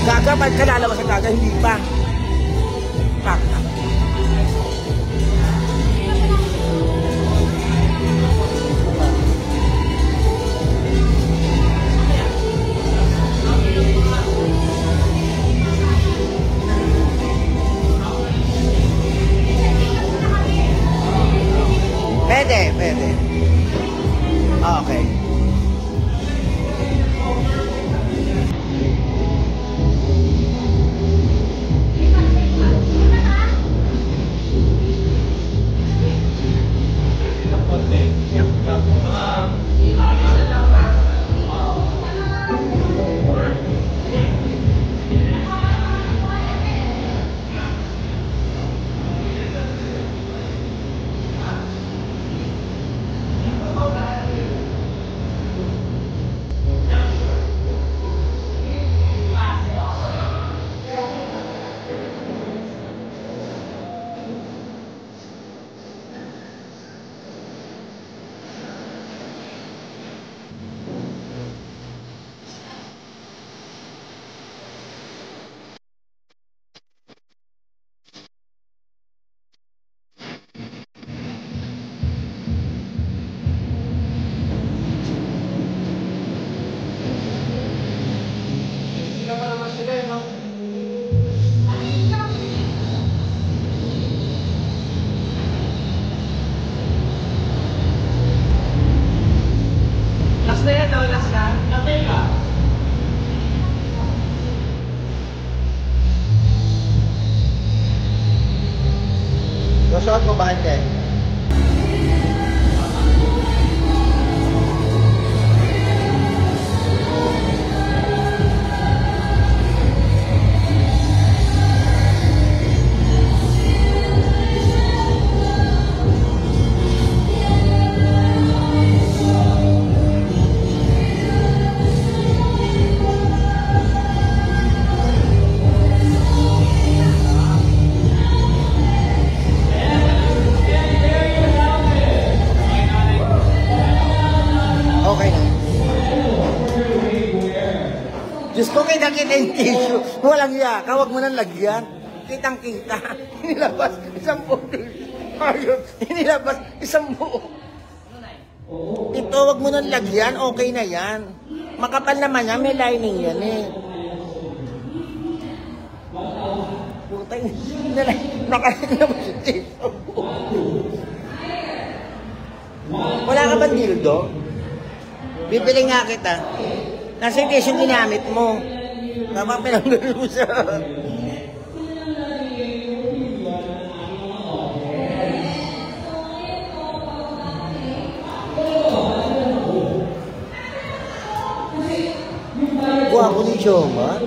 Gaga, ba't ka lalabas sa gaga? Hindi pa. Kaka. Pwede, pwede. Okay. Susuot mo ba, Ante? Diyos ko, kita-kita yung tissue. Walang yaka, huwag mo nang lagyan. Kitang-kita. Inilabas isang photo. Ayun, inilabas isang buo. Ito, huwag mo nang lagyan. Okay na yan. Makapal naman yan, may lining yan eh. Putay, nakain naman yung tissue. Wala ka ba dildo? Bibili nga kita. Nasa yung tissue ginamit mo. Tama pinanggalo mo siya. Guwapo ni Joma.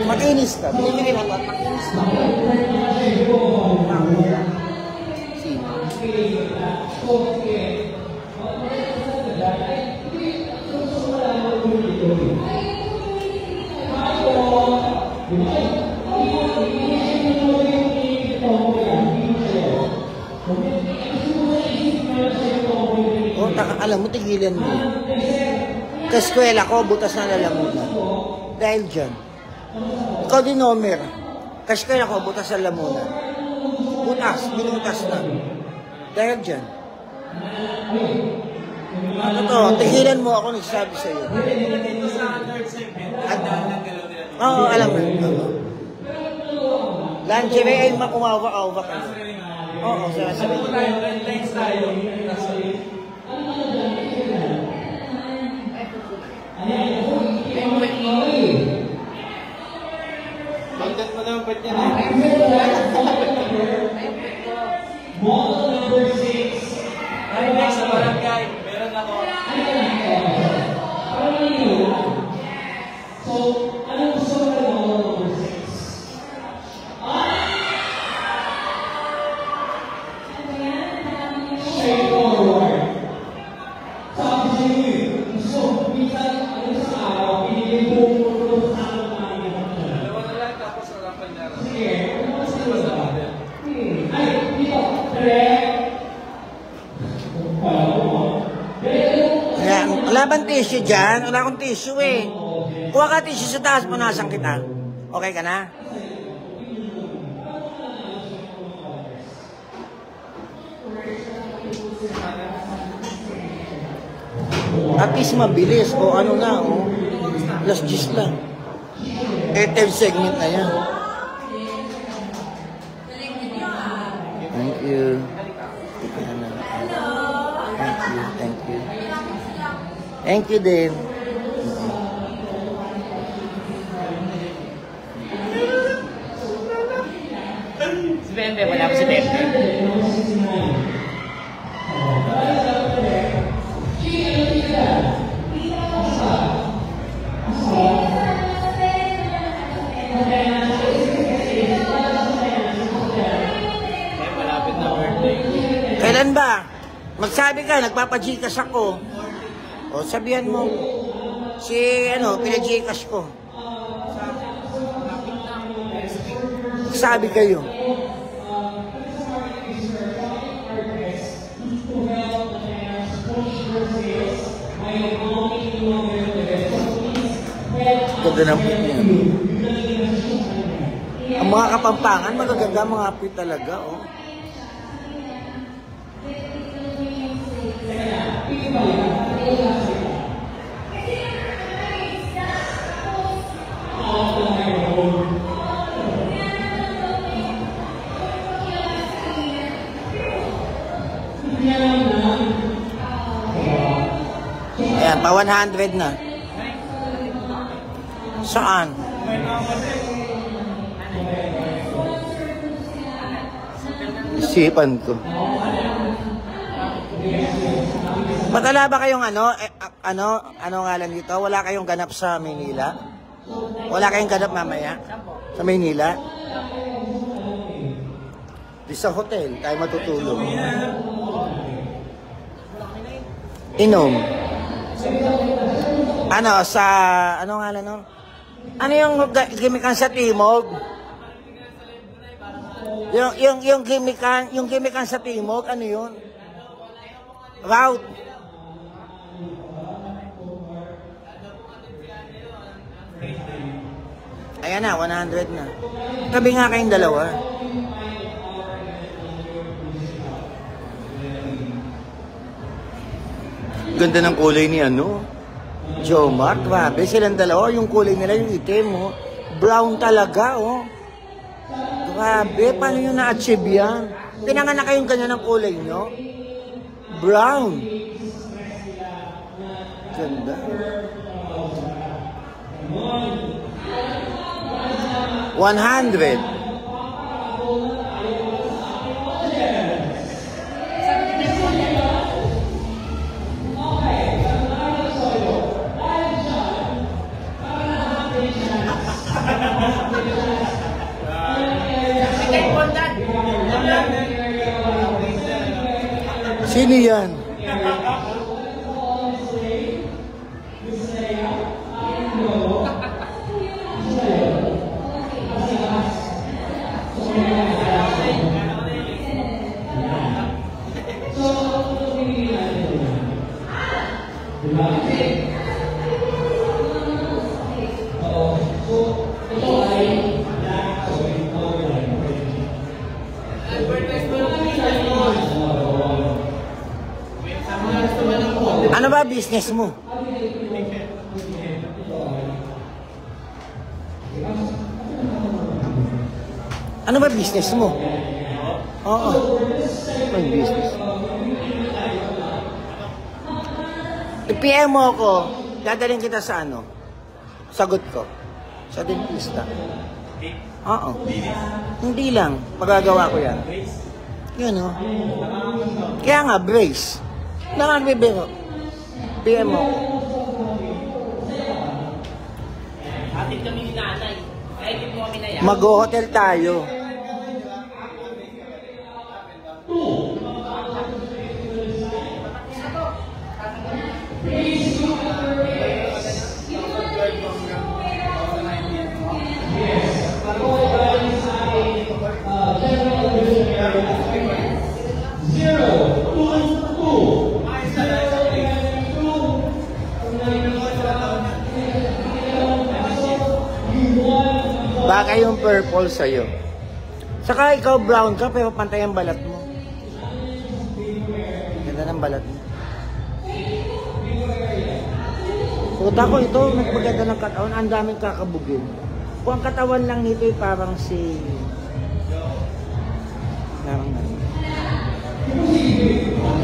Makinis ka. Binibigay mo ba? Makinis ka. Sino? Oh, alam mo, tigilan mo. Kaskwela ko, butas na lalamunan. Dahil dyan. Ikaw din, Homer. Kaskwela ko, butas na lalamunan. Butas, binutas na. Dahil dyan. Ano to, tigilan mo ako nagsasabi sa'yo. Oo, alam mo. Lingerie ay makumawa-awa ka. Oo, sasabi. Content mo naman ba't yan eh? Model number 6. Ay, next sa barangay. Meron ako. So, anong gusto mo na model number 6? Straightforward. Sabi sa inyo, gusto, minsan, ano sa araw, pinigil po sa Wala bang tissue dyan? Wala akong tissue eh. Kuha ka tissue sa taas, punasan kita. Okay ka na? At least mabilis. O ano na, o. Last gist lang. 8th segment na yan. Thank you. Thank you. Thank you din. Si Bembe, wala pa si Bembe. Kailan ba? Magsabi ka, nagpapajikas ako. O sabihan mo, si pinajikas ko. Sabi kayo. Ganda ng pit niya. Ang mga Kapampangan, magaganda mga pit talaga, oh. Ayan, pa 100 na. Saan? Isipan ko. Wala ba kayong ano ngalan dito? Wala kayong ganap sa Maynila? Wala kayong ganap mamaya? Sa Maynila? Di sa hotel, tayo matutulog. Inom. Ano ngalan nun? Ano yung gimikan sa Timog? Yung gimikan sa Timog, ano yun? Route. Ayan na, 100 na. Tabi nga kayong dalawa. Ganda ng kulay ni Jomar, grabe. Silang dalawa, yung kulay nila, yung itim, oh. Brown talaga, oh. Grabe, paano nyo na-achieve yan? Pinanganak kayong ganyan ng kulay nyo? Brown. Ganda. 100. Sino yan? Ano ba business mo? Ano ba business mo? Oo. Ano business? I-PM mo ako, dadalhin kita sa sagot ko. Sa dentista. Oo. Hindi lang. Magagawa ko yan. Yun, oh. Kaya nga, brace. Naman bibiro. PM mo. Hatid kami ni nanay. Kahit hindi mo kami na yan. Mag-hotel tayo. Bagay yung purple sa'yo. Saka ikaw brown ka, pero pantay ang balat mo. Ganda ng balat mo. Puta ko ito, magpaganda ng katawan, ang daming kakabugin. Kung ang katawan lang nito ay parang si... Parang ano.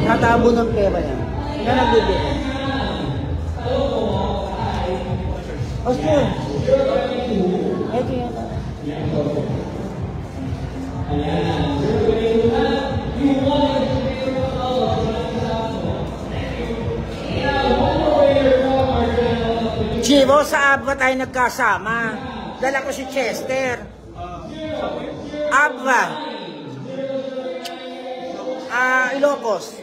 Natabo ng pera yan. Nga nagbibiro. Oscar! Ito yan. Chivo, sa Abra tayo nagkasama. Dala ko si Chester. Abra. Ilocos.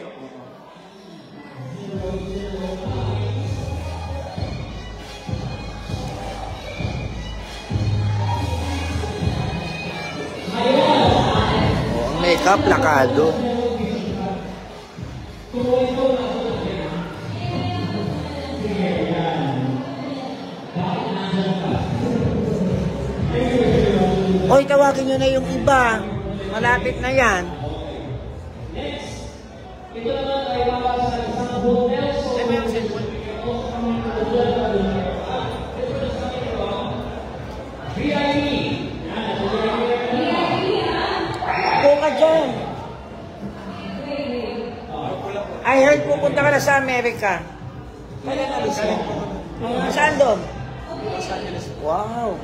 Makeup, lakado. Hoy, tawagin nyo na yung iba. Malapit na yan. Ito naman ay para sa isang hotel. VIP. Go ka dyan. I heard pupunta ka na sa Amerika. Kailan alis ka? Saan doon? Wow.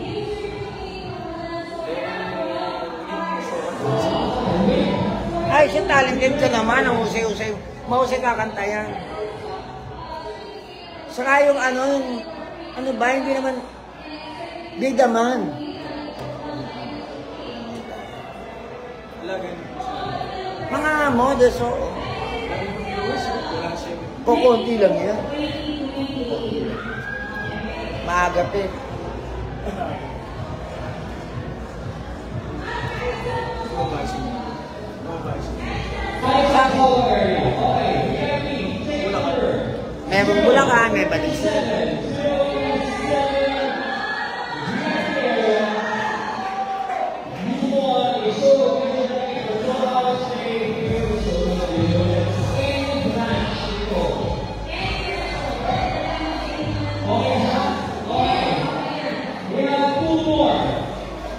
Ay, siya talented ka naman. Ang usay-usay. Mahusay kakanta yan. Saka yung ano ba, hindi naman bida man. Mga models, oo. Kukunti lang yan. Maagapin. Meron Bulacan, may Balisa.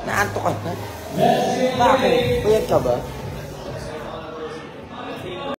Naantok ka na? Bakit? Puyat ka ba?